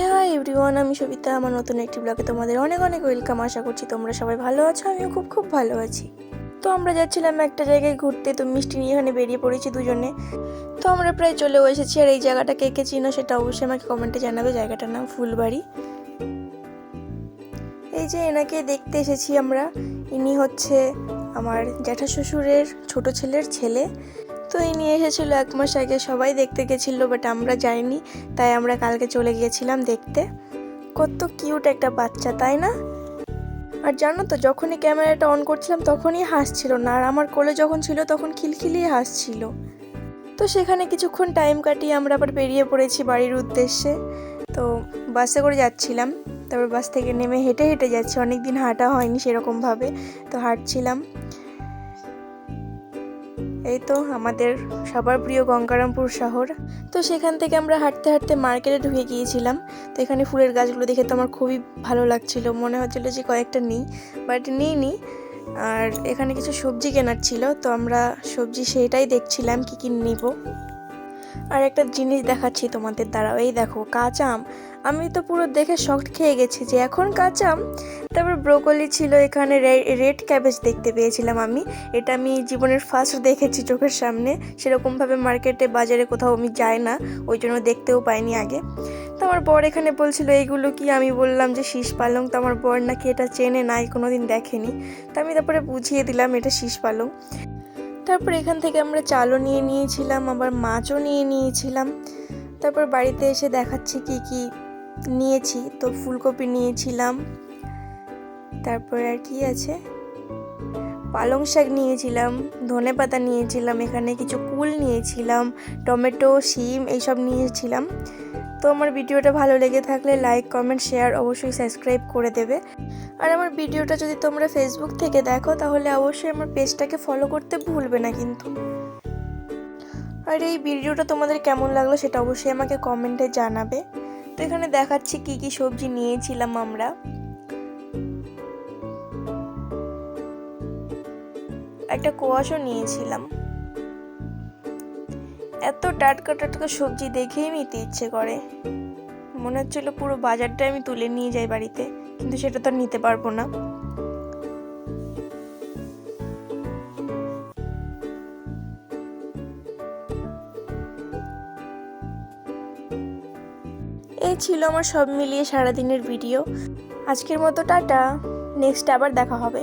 Hi everyone, আমি সবিতা। আমার নতুন একটি ব্লগে তোমাদের অনেক অনেক ওয়েলকাম। আশা করছি তোমরা সবাই ভালো আছো, আমিও খুব খুব ভালো আছি। তো আমরা যাচ্ছিলাম একটা জায়গায় ঘুরতে, তো মিষ্টি নিয়ে এখানে বেরিয়ে পড়েছি দুজনে। তো আমরা প্রায় চলেও এসেছি। আর এই জায়গাটা কে কে চিনো সেটা অবশ্যই আমাকে কমেন্টে জানাবে। জায়গাটার নাম ফুলবাড়ি। এই যে এনাকে দেখতে এসেছি আমরা, ইনি হচ্ছে আমার জ্যাঠা শ্বশুরের ছোট ছেলের ছেলে। তো এই নিয়ে এসেছিল 1 মাস আগে, সবাই দেখতে গেছিল, বাট আমরা যাইনি, তাই আমরা কালকে চলে গিয়েছিলাম দেখতে। কত কিউট একটা বাচ্চা, তাই না? আর জানো তো, যখনই ক্যামেরাটা অন করছিলাম তখনই হাসছিল না, আর আমার কোলে যখন ছিল তখন খিলখিলিয়ে হাসছিল। তো সেখানে কিছুক্ষণ টাইম কাটিয়ে আমরা আবার বেরিয়ে পড়েছি বাড়ির উদ্দেশ্যে। তো বাসে করে যাচ্ছিলাম, তারপর বাস থেকে নেমে হেঁটে হেঁটে যাচ্ছি। অনেকদিন হাঁটা হয়নি সেরকমভাবে, তো হাঁটছিলাম। এই তো আমাদের সবার প্রিয় গঙ্গারামপুর শহর। তো সেখান থেকে আমরা হাঁটতে হাঁটতে মার্কেটে ঢুকে গিয়েছিলাম। তো এখানে ফুলের গাছগুলো দেখে তো আমার খুবই ভালো লাগছিল, মনে হচ্ছিল যে কয়েকটা নিই, বাট নিইনি। আর এখানে কিছু সবজি কেনার ছিল, তো আমরা সবজি সেটাই দেখছিলাম কি কি নিব। আর একটা জিনিস দেখাচ্ছি তোমাদের, দাঁড়াও। এই দেখো, কাঁচা আম। আমি তো পুরো দেখে শক খেয়ে গেছি যে এখন কাঁচা আম। তারপর ব্রোকলি ছিল, এখানে রেড ক্যাবেজ দেখতে পেয়েছিলাম আমি। এটা আমি জীবনের ফার্স্ট দেখেছি চোখের সামনে। সেরকমভাবে মার্কেটে বাজারে কোথাও আমি যাই না, ওই জন্য দেখতেও পাইনি আগে। তো আমার বর এখানে বলছিল এইগুলো কি, আমি বললাম যে শীষ পালং। তো আমার বর নাকি এটা চেনে নাই, কোনোদিন দেখেনি। তো আমি তারপরে বুঝিয়ে দিলাম এটা শীষ পালং। তারপর এখান থেকে আমরা চালও নিয়ে নিয়েছিলাম, আবার মাছও নিয়ে নিয়েছিলাম। তারপর বাড়িতে এসে দেখাচ্ছি কি কি নিয়েছি। তো ফুলকপি নিয়েছিলাম, তারপর আর কি আছে, পালং শাক নিয়েছিলাম, ধনেপাতা নিয়েছিলাম, এখানে কিছু কুল নিয়েছিলাম, টমেটো, শিম এইসব নিয়েছিলাম। তো আমার ভিডিওটা ভালো লেগে থাকলে লাইক, কমেন্ট, শেয়ার অবশ্যই সাবস্ক্রাইব করে দেবে। আর আমার ভিডিওটা যদি তোমরা ফেসবুক থেকে দেখো তাহলে অবশ্যই আমার পেজটাকে ফলো করতে ভুলবে না কিন্তু। আর এই ভিডিওটা তোমাদের কেমন লাগলো সেটা অবশ্যই আমাকে কমেন্টে জানাবে। তো এখানে দেখাচ্ছি কি কি সবজি নিয়েছিলাম আমরা। একটা কোয়াশও নিয়েছিলাম। এত টাটকা টাটকা সবজি দেখেই নিতে ইচ্ছে করে, মনে হচ্ছিল পুরো বাজারটা আমি তুলে নিয়ে যাই বাড়িতে, কিন্তু সেটা তো নিতে পারবো না। এই ছিল আমার সব মিলিয়ে সারাদিনের ভিডিও। আজকের মতো টাটা, নেক্সট আবার দেখা হবে।